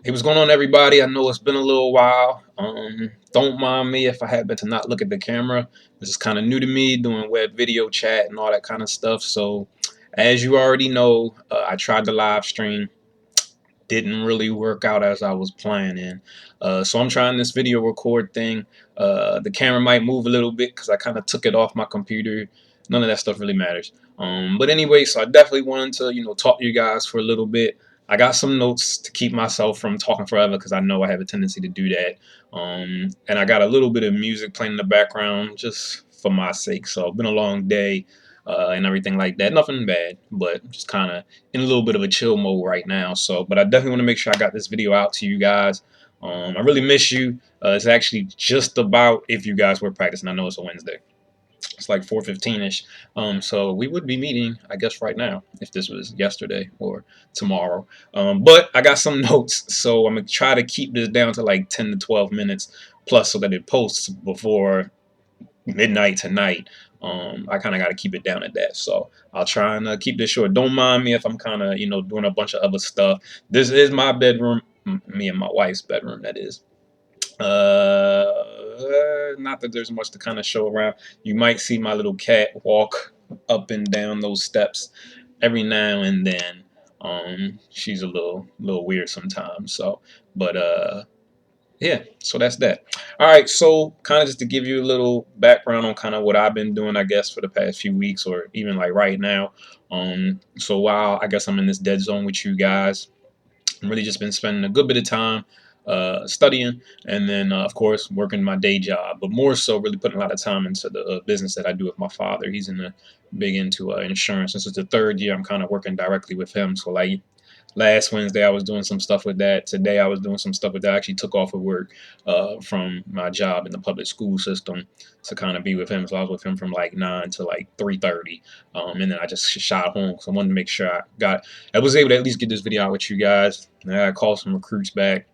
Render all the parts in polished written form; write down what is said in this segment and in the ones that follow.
Hey, what's going on, everybody? I know it's been a little while. Don't mind me if I happen to not look at the camera. This is kind of new to me, doing web video chat and all that kind of stuff. So, as you already know, I tried the live stream. Didn't really work out as I was planning. So I'm trying this video record thing. The camera might move a little bit because I kind of took it off my computer. None of that stuff really matters. But anyway, so I definitely wanted to, talk to you guys for a little bit. I got some notes to keep myself from talking forever because I know I have a tendency to do that. And I got a little bit of music playing in the background just for my sake. So it's been a long day and everything like that. Nothing bad, but just kind of in a little bit of a chill mode right now. So, but I definitely want to make sure I got this video out to you guys. I really miss you. It's actually just about if you guys were practicing. I know it's a Wednesday. It's like 4:15ish. So we would be meeting, I guess, right now if this was yesterday or tomorrow. But I got some notes, so I'm gonna try to keep this down to like 10 to 12 minutes plus, so that it posts before midnight tonight. I kind of got to keep it down at that. So I'll try and keep this short. Don't mind me if I'm kind of, doing a bunch of other stuff. This is my bedroom, me and my wife's bedroom, that is. Not that there's much to kind of show around. You might see my little cat walk up and down those steps every now and then. She's a little weird sometimes. So, but yeah, so that's that. All right, so kind of just to give you a little background on kind of what I've been doing, I guess, for the past few weeks or even like right now. So while I guess I'm in this dead zone with you guys, I've really just been spending a good bit of time studying and then, of course, working my day job, but more so really putting a lot of time into the business that I do with my father. He's big into insurance. This is the third year I'm kind of working directly with him. So like last Wednesday, I was doing some stuff with that. Today, I was doing some stuff with that. I actually took off of work from my job in the public school system to kind of be with him. So I was with him from like 9 to like 3:30, and then I just shot home. So I wanted to make sure I was able to at least get this video out with you guys. I called some recruits back.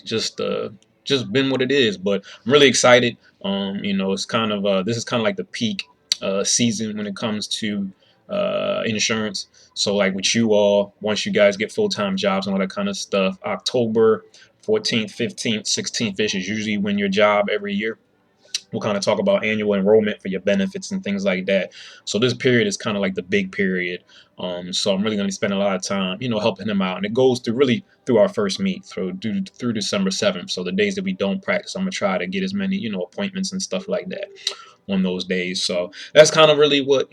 Just been what it is, but I'm really excited. It's kind of this is kind of like the peak season when it comes to insurance. So like with you all, once you guys get full-time jobs and all that kind of stuff, October 14th, 15th, 16th ish is usually when your job every year. We'll kind of talk about annual enrollment for your benefits and things like that. So this period is kind of like the big period. So I'm really going to be spending a lot of time, helping him out. And it goes through really through our first meet through December 7th. So the days that we don't practice, I'm going to try to get as many, appointments and stuff like that on those days. So that's kind of really what,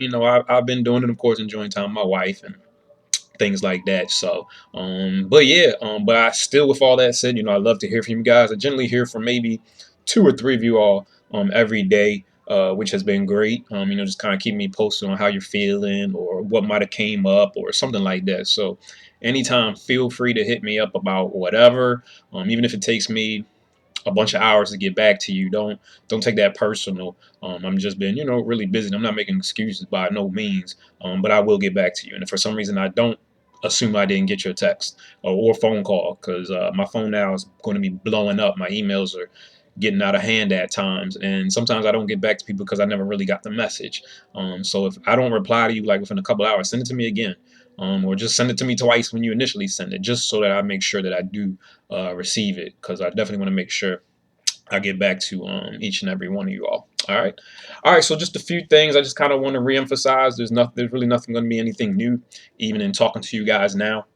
I've been doing. And of course, enjoying time with my wife and things like that. So, but yeah, but I still, with all that said, I love to hear from you guys. I generally hear from maybe 2 or 3 of you all every day, which has been great. Just kind of keep me posted on how you're feeling or what might have came up or something like that. So, anytime, feel free to hit me up about whatever, even if it takes me a bunch of hours to get back to you. Don't take that personal. I'm just been really busy. I'm not making excuses by no means, but I will get back to you. And if for some reason I don't, assume I didn't get your text or phone call because my phone now is going to be blowing up. My emails are getting out of hand at times, and sometimes I don't get back to people because I never really got the message. So if I don't reply to you like within a couple hours, send it to me again. Or just send it to me twice when you initially send it, just so that I make sure that I do receive it, because I definitely want to make sure I get back to each and every one of you all. All right. So just a few things I just kind of want to reemphasize. There's really nothing going to be anything new, even in talking to you guys now.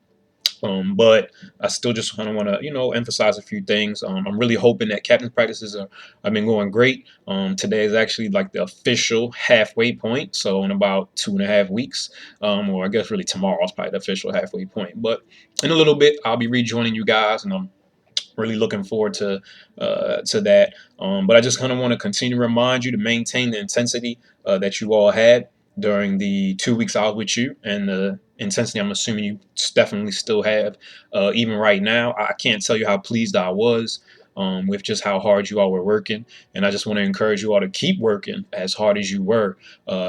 But I still just kind of want to, emphasize a few things. I'm really hoping that captain's practices have been going great. Today is actually like the official halfway point. So in about 2.5 weeks, or I guess really tomorrow is probably the official halfway point. But in a little bit, I'll be rejoining you guys, and I'm really looking forward to that. But I just kind of want to continue to remind you to maintain the intensity that you all had during the 2 weeks I was with you, and the intensity I'm assuming you definitely still have even right now. I can't tell you how pleased I was with just how hard you all were working, and I just want to encourage you all to keep working as hard as you were,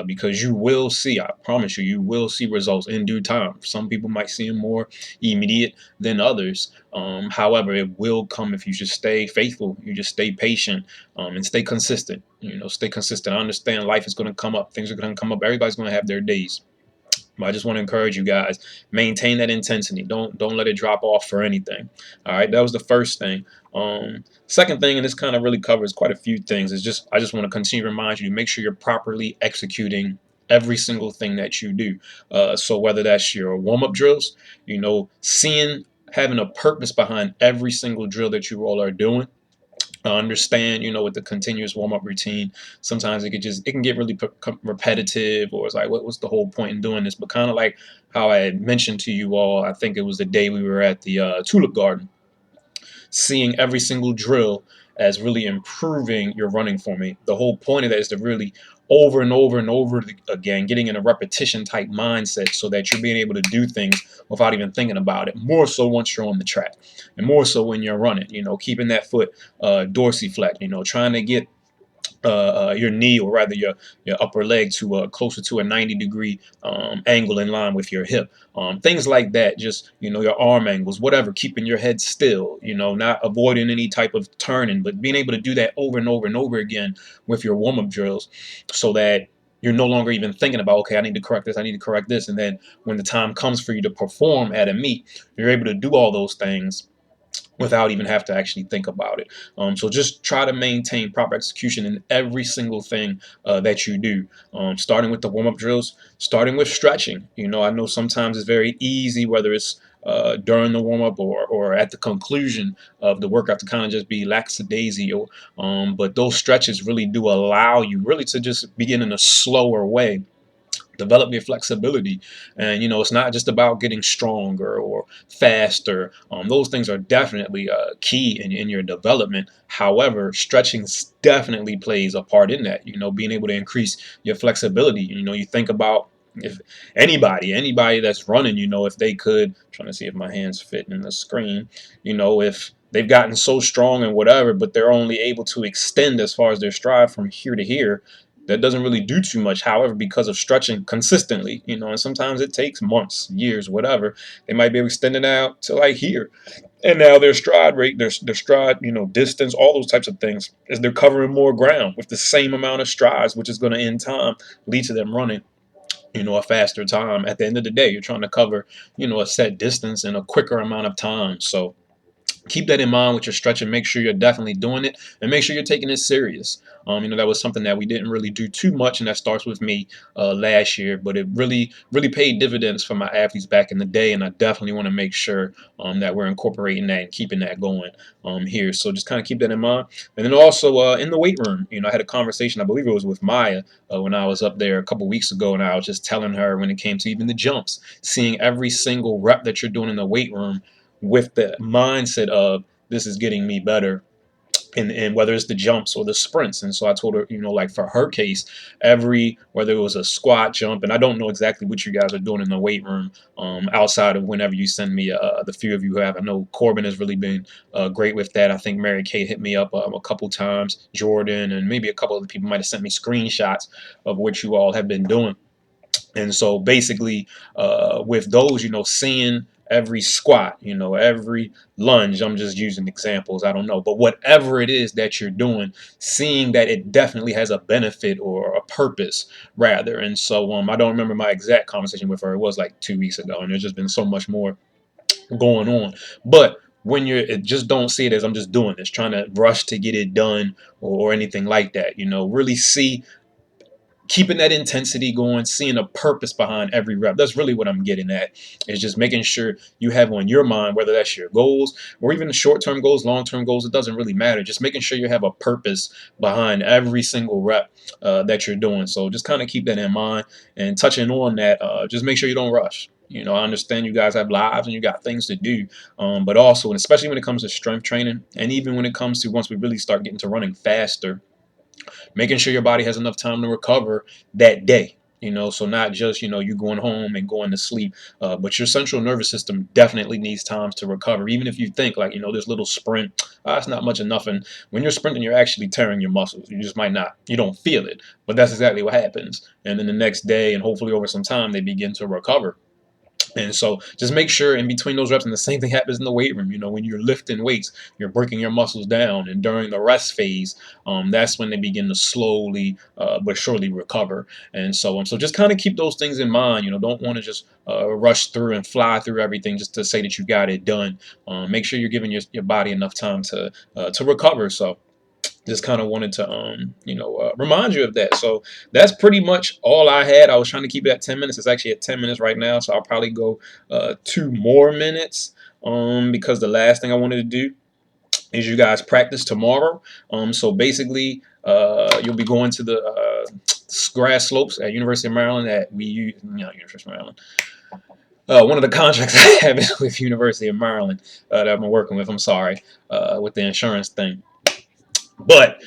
because you will see, I promise you, you will see results in due time. Some people might see them more immediate than others. However, it will come if you just stay faithful, you just stay patient, and stay consistent. Stay consistent. I understand life is going to come up, things are going to come up, everybody's going to have their days. But I just want to encourage you guys, maintain that intensity. Don't let it drop off for anything. All right, that was the first thing. Second thing, and this kind of really covers quite a few things, is just I just want to continue to remind you to make sure you're properly executing every single thing that you do. So whether that's your warm-up drills, seeing having a purpose behind every single drill that you all are doing. I understand, with the continuous warm up routine, sometimes it can get really repetitive, or it's like, what's the whole point in doing this? But kind of like how I had mentioned to you all, I think it was the day we were at the Tulip Garden, seeing every single drill as really improving your running for me. The whole point of that is to really over and over and over again, getting in a repetition type mindset so that you're being able to do things without even thinking about it. More so once you're on the track, and more so when you're running, keeping that foot dorsiflex, trying to get your knee, or rather your upper leg, to closer to a 90-degree angle in line with your hip. Things like that, just your arm angles, whatever, keeping your head still, not avoiding any type of turning, but being able to do that over and over and over again with your warm-up drills, so that you're no longer even thinking about, okay, I need to correct this, I need to correct this. And then when the time comes for you to perform at a meet, you're able to do all those things without even have to actually think about it. So just try to maintain proper execution in every single thing that you do, starting with the warm-up drills, starting with stretching. I know sometimes it's very easy, whether it's during the warm-up or at the conclusion of the workout, to kind of just be lackadaisical. But those stretches really do allow you really to just begin in a slower way, develop your flexibility. And it's not just about getting stronger or faster. Those things are definitely key in your development. However, stretching definitely plays a part in that. Being able to increase your flexibility. You think about, if anybody that's running, if they could, I'm trying to see if my hands fit in the screen, if they've gotten so strong and whatever, but they're only able to extend as far as their stride from here to here, that doesn't really do too much. However, because of stretching consistently, and sometimes it takes months, years, whatever, they might be able to extend it out to like here. And now their stride rate, their stride, distance, all those types of things, is they're covering more ground with the same amount of strides, which is going to in time lead to them running, a faster time. At the end of the day, you're trying to cover, a set distance in a quicker amount of time. So keep that in mind with your stretching. Make sure you're definitely doing it, and make sure you're taking it serious. That was something that we didn't really do too much, and that starts with me last year, but it really, really paid dividends for my athletes back in the day, and I definitely want to make sure that we're incorporating that and keeping that going here. So just kind of keep that in mind. And then also in the weight room, I had a conversation, I believe it was with Maya, when I was up there a couple weeks ago, and I was just telling her, when it came to even the jumps, seeing every single rep that you're doing in the weight room with the mindset of, this is getting me better, and whether it's the jumps or the sprints. And so I told her, like for her case, whether it was a squat, jump, and I don't know exactly what you guys are doing in the weight room, outside of whenever you send me the few of you who have. I know Corbin has really been great with that. I think Mary Kay hit me up a couple times, Jordan, and maybe a couple other people might have sent me screenshots of what you all have been doing. And so basically, with those, seeing every squat, every lunge, I'm just using examples, I don't know, but whatever it is that you're doing, seeing that it definitely has a benefit or a purpose, rather. And so I don't remember my exact conversation with her. It was like 2 weeks ago, and there's just been so much more going on. But when just don't see it as, I'm just doing this, trying to rush to get it done, or anything like that. Really see, keeping that intensity going, seeing a purpose behind every rep. That's really what I'm getting at, is just making sure you have on your mind, whether that's your goals or even the short-term goals, long-term goals, it doesn't really matter. Just making sure you have a purpose behind every single rep that you're doing. So just kind of keep that in mind, and touching on that, just make sure you don't rush. I understand you guys have lives and you got things to do, but also, and especially when it comes to strength training, and even when it comes to, once we really start getting to running faster, making sure your body has enough time to recover that day. So not just, you going home and going to sleep, but your central nervous system definitely needs times to recover. Even if you think like, this little sprint, it's not much of nothing. When you're sprinting, you're actually tearing your muscles. You just might not, you don't feel it, but that's exactly what happens. And then the next day, and hopefully over some time, they begin to recover. And so just make sure in between those reps, and the same thing happens in the weight room. When you're lifting weights, you're breaking your muscles down, and during the rest phase, that's when they begin to slowly but surely recover. And so just kind of keep those things in mind. Don't want to just rush through and fly through everything just to say that you got it done. Make sure you're giving your body enough time to recover. So just kind of wanted to remind you of that. So that's pretty much all I had. I was trying to keep it at 10 minutes. It's actually at 10 minutes right now, so I'll probably go 2 more minutes, because the last thing I wanted to do is you guys practice tomorrow. So basically, you'll be going to the grass slopes at University of Maryland that we use. University of Maryland. One of the contracts I have is with University of Maryland that I've been working with. I'm sorry, with the insurance thing. But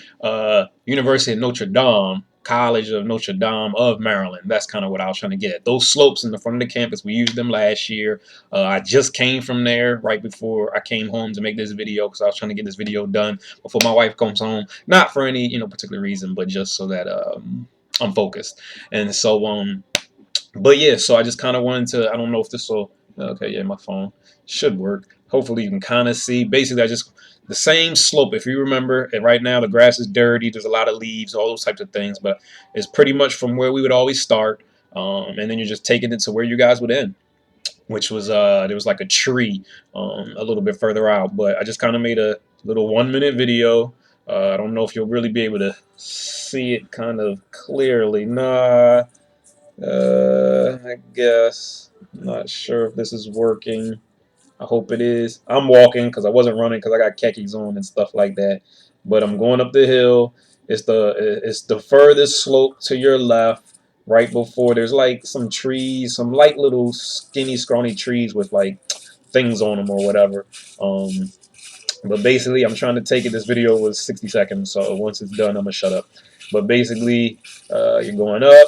University of Notre Dame, College of Notre Dame of Maryland, that's kind of what I was trying to get at. Those slopes in the front of the campus, we used them last year. I just came from there right before I came home to make this video, because I was trying to get this video done before my wife comes home. Not for any particular reason, but just so that I'm focused. And so but yeah, so I just kind of wanted to, I don't know if this will, okay, yeah, my phone should work. Hopefully you can kind of see. Basically, the same slope, if you remember, and right now the grass is dirty, there's a lot of leaves, all those types of things, but it's pretty much from where we would always start, and then you're just taking it to where you guys would end, which was, there was like a tree a little bit further out, but I just kind of made a little 1 minute video. I don't know if you'll really be able to see it kind of clearly. Nah. I guess. I'm not sure if this is working. I hope it is. I'm walking because I wasn't running because I got khakis on and stuff like that. But I'm going up the hill. It's the furthest slope to your left, right before there's like some trees, some light little skinny, scrawny trees with like things on them or whatever. But basically, I'm trying to take it. This video was 60 seconds, so once it's done, I'm gonna shut up. But basically, you're going up,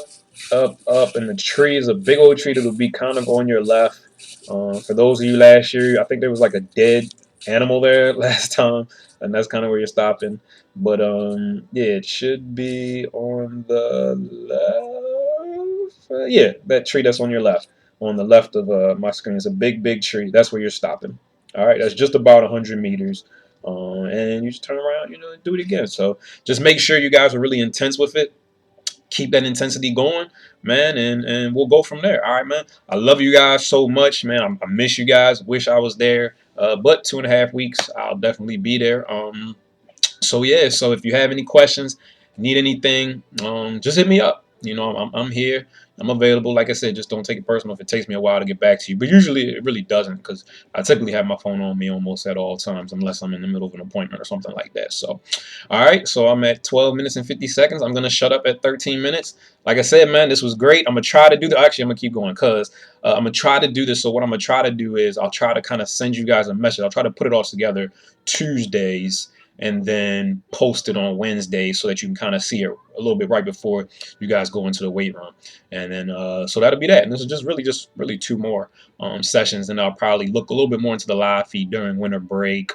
up, up, and the tree is a big old tree that will be kind of on your left. For those of you last year, I think there was like a dead animal there last time, and that's kind of where you're stopping. But yeah, it should be on the left. Yeah, that tree that's on your left, on the left of my screen, is a big, big tree. That's where you're stopping. All right, that's just about 100 meters. And you just turn around, and do it again. So just make sure you guys are really intense with it. Keep that intensity going, man, and we'll go from there. All right, man. I love you guys so much, man. I miss you guys. Wish I was there. But 2.5 weeks, I'll definitely be there. So yeah, so if you have any questions, need anything, just hit me up. I'm here. I'm available. Like I said, just don't take it personal if it takes me a while to get back to you. But usually it really doesn't, because I typically have my phone on me almost at all times, unless I'm in the middle of an appointment or something like that. So, all right. So I'm at 12 minutes and 50 seconds. I'm gonna shut up at 13 minutes. Like I said, man, this was great. I'm gonna try to do that. Actually, I'm gonna keep going because I'm gonna try to do this. So what I'm gonna try to do is I'll try to kind of send you guys a message. I'll try to put it all together Tuesdays and then post it on Wednesday so that you can kind of see it a little bit right before you guys go into the weight room. And then so that'll be that. And this is just really 2 more sessions, and I'll probably look a little bit more into the live feed during winter break,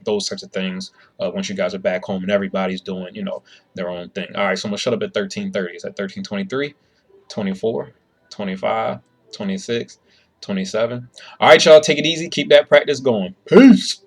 those types of things, once you guys are back home and everybody's doing their own thing. All right, so I'm gonna shut up at 13:30. It's at 13:23, 24, 25, 26, 27. All right, y'all, take it easy, keep that practice going. Peace.